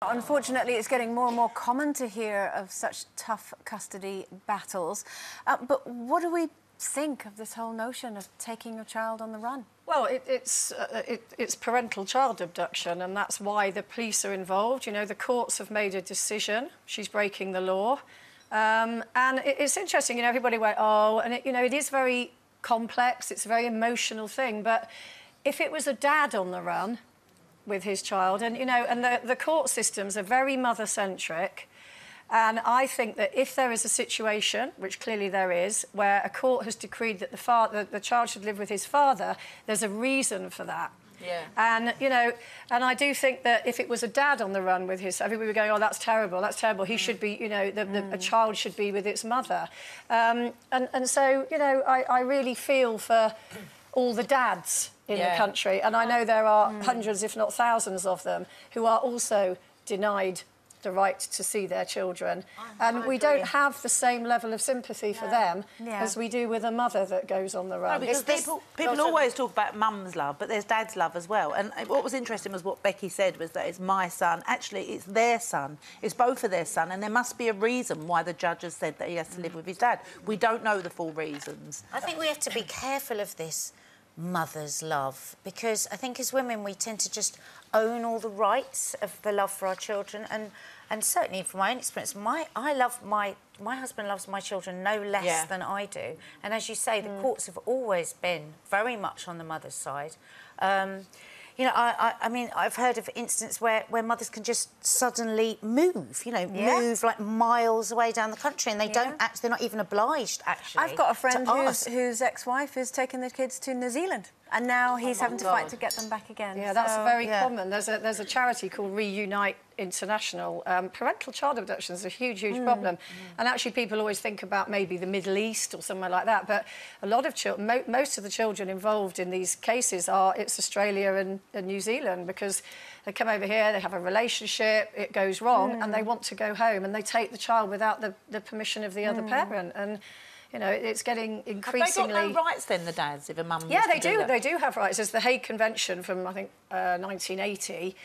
Unfortunately, it's getting more and more common to hear of such tough custody battles. But what do we think of this whole notion of taking your child on the run? Well, it's parental child abduction, and that's why the police are involved. You know, the courts have made a decision. She's breaking the law. And it's interesting, you know, everybody went, oh, and, you know, it is very complex. It's a very emotional thing. But if it was a dad on the run with his child, and, you know, and the court systems are very mother-centric, and I think that if there is a situation, which clearly there is, where a court has decreed that the child should live with his father, there's a reason for that. Yeah. And, you know, and I do think that if it was a dad on the run with his... Everybody would go, oh, that's terrible, that's terrible. He should be, you know, a child should be with its mother. And so, you know, I really feel for all the dads in the country. And I know there are hundreds, if not thousands of them, who are also denied the right to see their children. And we don't have the same level of sympathy for them as we do with a mother that goes on the run. No, because people always talk about mum's love, but there's dad's love as well. And what was interesting was what Becky said, was that it's my son. Actually, it's their son. It's both of their son, and there must be a reason why the judge has said that he has to live with his dad. We don't know the full reasons. I think we have to be careful of this mother's love, because I think as women we tend to just own all the rights of the love for our children, and certainly from my own experience, my husband loves my children no less than I do, and as you say, the courts have always been very much on the mother's side. You know, I mean, I've heard of instances where mothers can just suddenly move, you know, move like miles away down the country, and they don't actually, they're not even obliged, actually. I've got a friend whose ex-wife is taking the kids to New Zealand, and now he's having to fight to get them back again. Yeah, that's very common. There's a charity called Reunite International. Parental child abduction is a huge problem. And actually people always think about maybe the Middle East or somewhere like that, but a lot of children, most of the children involved in these cases it's Australia and New Zealand, because they come over here, they have a relationship, it goes wrong, and they want to go home, and they take the child without the permission of the other parent. And you know, it's getting increasingly... Have they got no rights then, the dads, if a mum... Yeah, they do. They do have rights. There's the Hague Convention from, I think, 1980,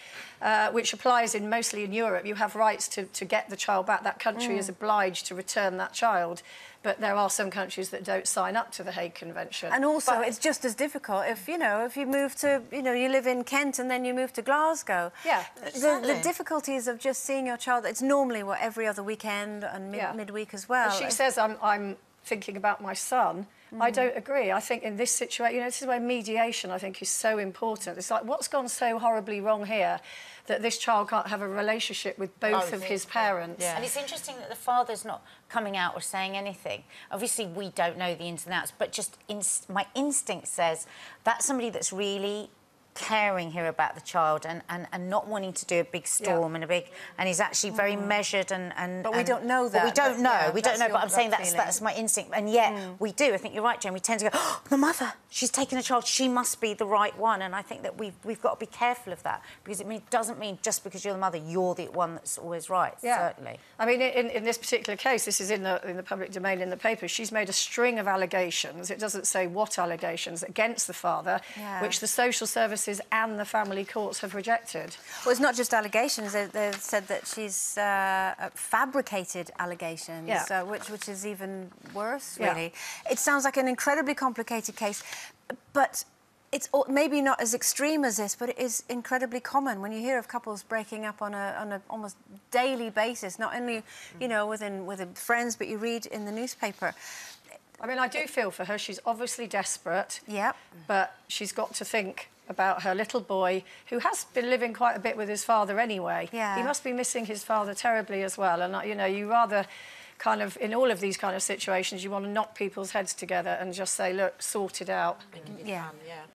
which applies mostly in Europe. You have rights to get the child back. That country is obliged to return that child. But there are some countries that don't sign up to the Hague Convention. And also, it's just as difficult if, you know, if you move to, you know, you live in Kent and then you move to Glasgow. Yeah, the difficulties of just seeing your child, it's normally, every other weekend and midweek as well. She says, I'm thinking about my son. I don't agree. I think in this situation, you know, this is where mediation, I think, is so important. It's like, what's gone so horribly wrong here that this child can't have a relationship with both of his parents? And it's interesting that the father's not coming out or saying anything. Obviously, we don't know the ins and outs, but just my instinct says that's somebody that's really caring here about the child and not wanting to do a big storm and he's actually very measured and but we don't know that. We don't know. But I'm saying that's my instinct, and yet we do. I think you're right, Jane. We tend to go, oh, the mother, she's taken a child, she must be the right one, and I think that we've got to be careful of that, because it doesn't mean just because you're the mother you're the one that's always right. Certainly. I mean, in this particular case, this is in the public domain in the paper. She's made a string of allegations. It doesn't say what allegations against the father, which the social services and the family courts have rejected. Well, it's not just allegations. They've said that she's fabricated allegations, which is even worse, really. It sounds like an incredibly complicated case, but it's maybe not as extreme as this, but it is incredibly common when you hear of couples breaking up on a almost daily basis, not only, you know, within friends, but you read in the newspaper. I mean, I do feel for her. She's obviously desperate. But she's got to think about her little boy, who has been living quite a bit with his father anyway. He must be missing his father terribly as well. And, you know, you rather kind of, in all of these kind of situations, you want to knock people's heads together and just say, look, sort it out.